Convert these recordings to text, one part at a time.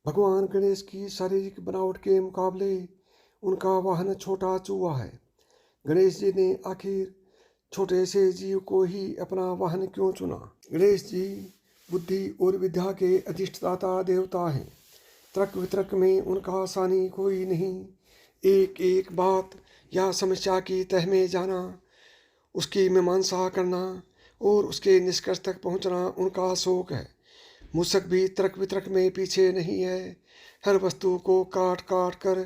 भगवान गणेश की शारीरिक बनावट के मुकाबले उनका वाहन छोटा चूहा है। गणेश जी ने आखिर छोटे से जीव को ही अपना वाहन क्यों चुना? गणेश जी बुद्धि और विद्या के अधिष्ठाता देवता हैं। तर्क वितर्क में उनका सानी कोई नहीं। एक एक बात या समस्या की तह में जाना, उसकी मीमांसा करना और उसके निष्कर्ष तक पहुंचना उनका शौक है। मूसक भी तर्क वितर्क में पीछे नहीं है। हर वस्तु को काट काट कर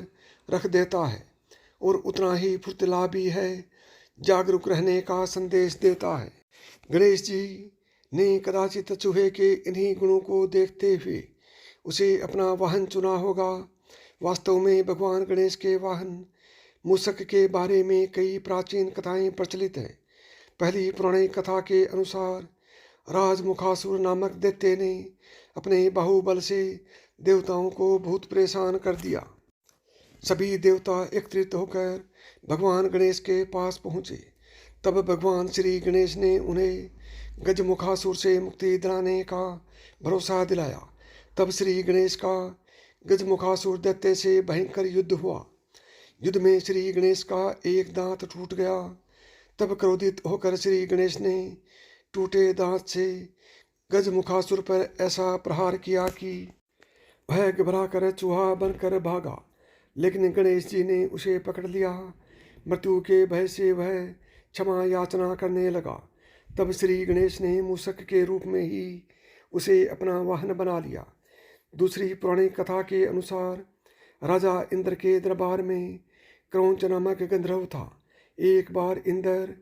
रख देता है और उतना ही फुर्तीला भी है। जागरूक रहने का संदेश देता है। गणेश जी ने कदाचित चूहे के इन्हीं गुणों को देखते हुए उसे अपना वाहन चुना होगा। वास्तव में भगवान गणेश के वाहन मूसक के बारे में कई प्राचीन कथाएं प्रचलित हैं। पहली पौराणिक कथा के अनुसार राज मुखासुर नामक दैत्य ने अपने बाहुबल से देवताओं को बहुत परेशान कर दिया। सभी देवता एकत्रित होकर भगवान गणेश के पास पहुँचे। तब भगवान श्री गणेश ने उन्हें गजमुखासुर से मुक्ति दिलाने का भरोसा दिलाया। तब श्री गणेश का गजमुखासुर दैत्य से भयंकर युद्ध हुआ। युद्ध में श्री गणेश का एक दांत टूट गया। तब क्रोधित होकर श्री गणेश ने टूटे दांत से गजमुखासुर पर ऐसा प्रहार किया कि वह घबरा कर चूहा बनकर भागा। लेकिन गणेश जी ने उसे पकड़ लिया। मृत्यु के भय से वह क्षमा याचना करने लगा। तब श्री गणेश ने मूसक के रूप में ही उसे अपना वाहन बना लिया। दूसरी पौराणिक कथा के अनुसार राजा इंद्र के दरबार में क्रौंच नामक गंधर्व था। एक बार इंद्र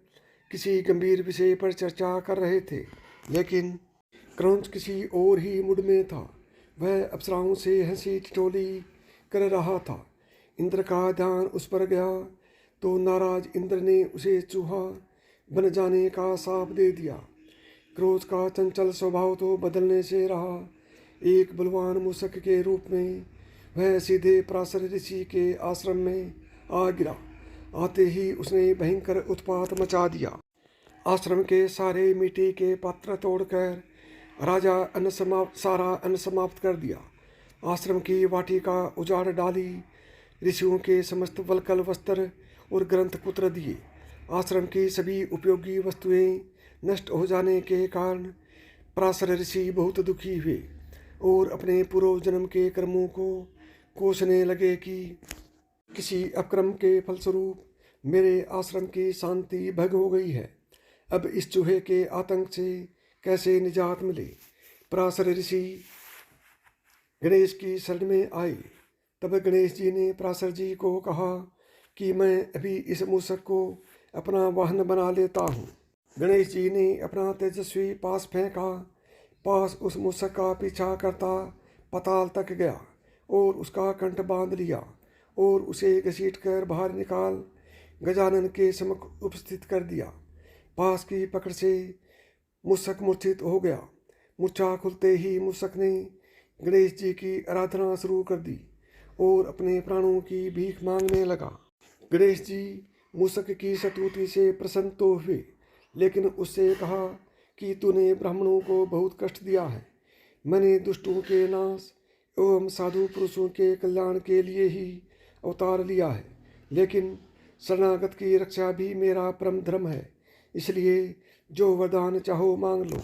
किसी गंभीर विषय पर चर्चा कर रहे थे, लेकिन क्रौंच किसी और ही मूड में था। वह अप्सराओं से हंसी ठिठोली कर रहा था। इंद्र का ध्यान उस पर गया तो नाराज इंद्र ने उसे चूहा बन जाने का शाप दे दिया। क्रोध का चंचल स्वभाव तो बदलने से रहा। एक बलवान मूसक के रूप में वह सीधे पराशर ऋषि के आश्रम में आ गिरा। आते ही उसने भयंकर उत्पात मचा दिया। आश्रम के सारे मिट्टी के पात्र तोड़कर राजा सारा अन्न समाप्त कर दिया। आश्रम की वाटिका उजाड़ डाली। ऋषियों के समस्त वल्कल वस्त्र और ग्रंथ पुत्र दिए। आश्रम की सभी उपयोगी वस्तुएं नष्ट हो जाने के कारण पराशर ऋषि बहुत दुखी हुए और अपने पूर्व जन्म के कर्मों को कोसने लगे कि किसी अपक्रम के फलस्वरूप मेरे आश्रम की शांति भंग हो गई है। अब इस चूहे के आतंक से कैसे निजात मिले? पराशर ऋषि गणेश की शरण में आए। तब गणेश जी ने पराशर जी को कहा कि मैं अभी इस मूसक को अपना वाहन बना लेता हूँ। गणेश जी ने अपना तेजस्वी पास फेंका। पास उस मूसक का पीछा करता पाताल तक गया और उसका कंठ बांध लिया और उसे घसीट कर बाहर निकाल गजानन के सम्मुख उपस्थित कर दिया। पास की पकड़ से मूसक मूर्छित हो गया। मूर्छा खुलते ही मूसक ने गणेश जी की आराधना शुरू कर दी और अपने प्राणों की भीख मांगने लगा। गणेश जी मूसक की स्तुति से प्रसन्न तो हुए, लेकिन उससे कहा कि तूने ब्राह्मणों को बहुत कष्ट दिया है। मैंने दुष्टों के नाश एवं साधु पुरुषों के कल्याण के लिए ही अवतार लिया है, लेकिन शरणागत की रक्षा भी मेरा परम धर्म है। इसलिए जो वरदान चाहो मांग लो।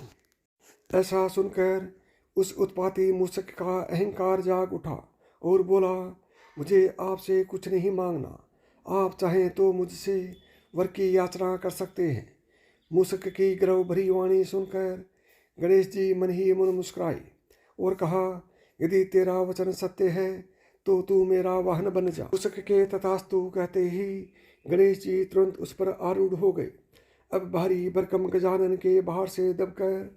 ऐसा सुनकर उस उत्पाती मूसक का अहंकार जाग उठा और बोला, मुझे आपसे कुछ नहीं मांगना। आप चाहें तो मुझसे वर की याचना कर सकते हैं। मूसक की गर्व भरी वाणी सुनकर गणेश जी मन ही मन मुस्कुराए और कहा, यदि तेरा वचन सत्य है तो तू मेरा वाहन बन जा। मूसक के तथास्तु कहते ही गणेश जी तुरंत उस पर आरूढ़ हो गए। अब भारी भरकम गजानन के बाहर से दबकर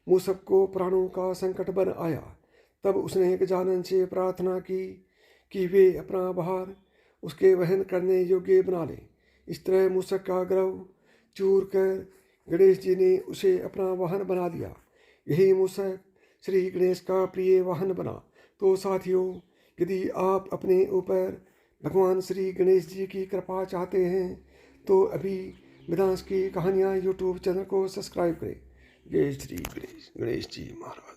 मूसक को प्राणों का संकट बन आया। तब उसने गजानन से प्रार्थना की कि वे अपना भार उसके वहन करने योग्य बना लें। इस तरह मूसक का गर्व चूर कर गणेश जी ने उसे अपना वाहन बना दिया। यही मूसक श्री गणेश का प्रिय वाहन बना। तो साथियों, यदि आप अपने ऊपर भगवान श्री गणेश जी की कृपा चाहते हैं तो अभी वेदांश की कहानियाँ यूट्यूब चैनल को सब्सक्राइब करें। जय श्री गणेश जी महाराज।